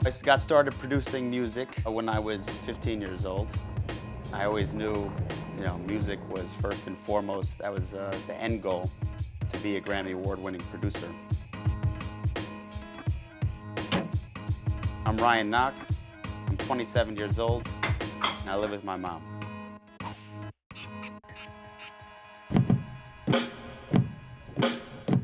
I got started producing music when I was 15 years old. I always knew, music was first and foremost. That was the end goal, to be a Grammy Award-winning producer. I'm Ryan Knock. I'm 27 years old, and I live with my mom.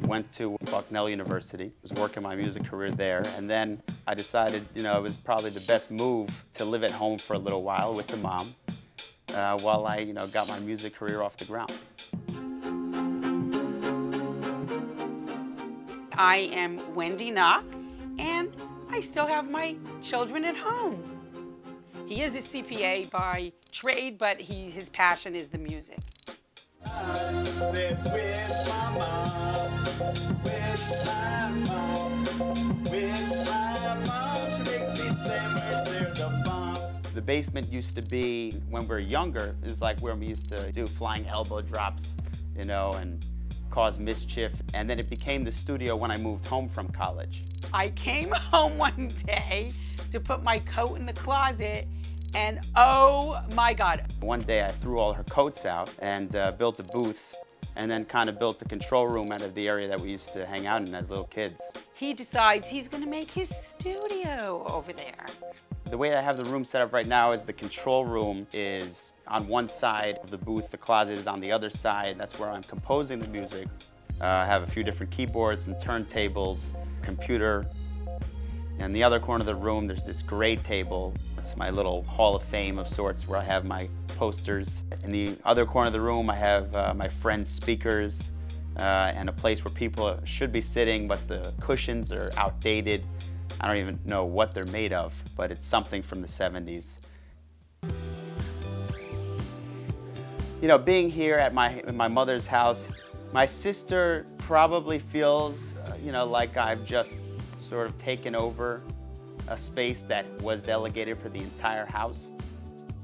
Went to Bucknell University, was working my music career there, and then I decided, it was probably the best move to live at home for a little while with the mom, while I, got my music career off the ground. I am Wendy Knock, and I still have my children at home. He is a CPA by trade, but his passion is the music. The basement used to be, when we were younger, is like where we used to do flying elbow drops, and cause mischief. And then it became the studio when I moved home from college. I came home one day to put my coat in the closet, and oh my God. One day I threw all her coats out and built a booth, and then kind of built a control room out of the area that we used to hang out in as little kids. He decides he's gonna make his studio over there. The way I have the room set up right now is the control room is on one side of the booth, the closet is on the other side. That's where I'm composing the music. I have a few different keyboards and turntables, computer. In the other corner of the room, there's this grade table. It's my little hall of fame of sorts where I have my posters. In the other corner of the room, I have my friends' speakers and a place where people should be sitting, but the cushions are outdated. I don't even know what they're made of, but it's something from the 70s. Being here at my mother's house, my sister probably feels, like I've just sort of taken over a space that was delegated for the entire house.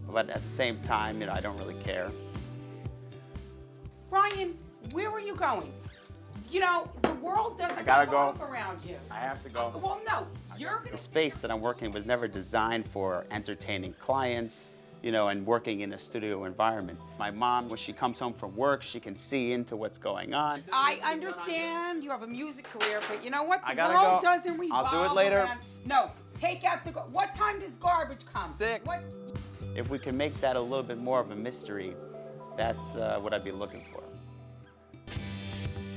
But at the same time, I don't really care. Ryan, where were you going? The world doesn't revolve around you. I have to go. Well, no, you're gonna... The space that I'm working in was never designed for entertaining clients, and working in a studio environment. My mom, when she comes home from work, she can see into what's going on. I understand you have a music career, but you know what? The world world doesn't revolve I'll do it later. around... No, take out the... What time does garbage come? 6. If we can make that a little bit more of a mystery, that's what I'd be looking for.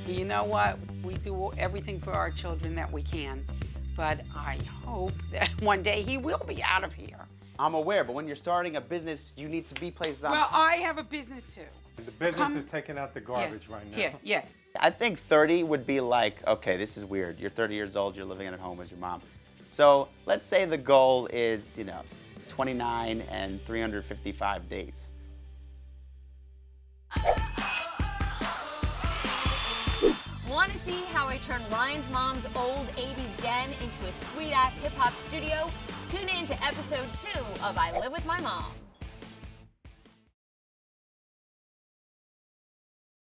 You know what? We do everything for our children that we can, but I hope that one day he will be out of here. I'm aware, but when you're starting a business, you need to be places on time. Well, I have a business too. The business is taking out the garbage right now. Yeah. I think 30 would be like, okay, this is weird. You're 30 years old, you're living at home with your mom. So let's say the goal is, 29 and 355 days. Want to see how I turned Ryan's mom's old 80s den into a sweet-ass hip-hop studio? Tune in to episode 2 of I Live with My Mom.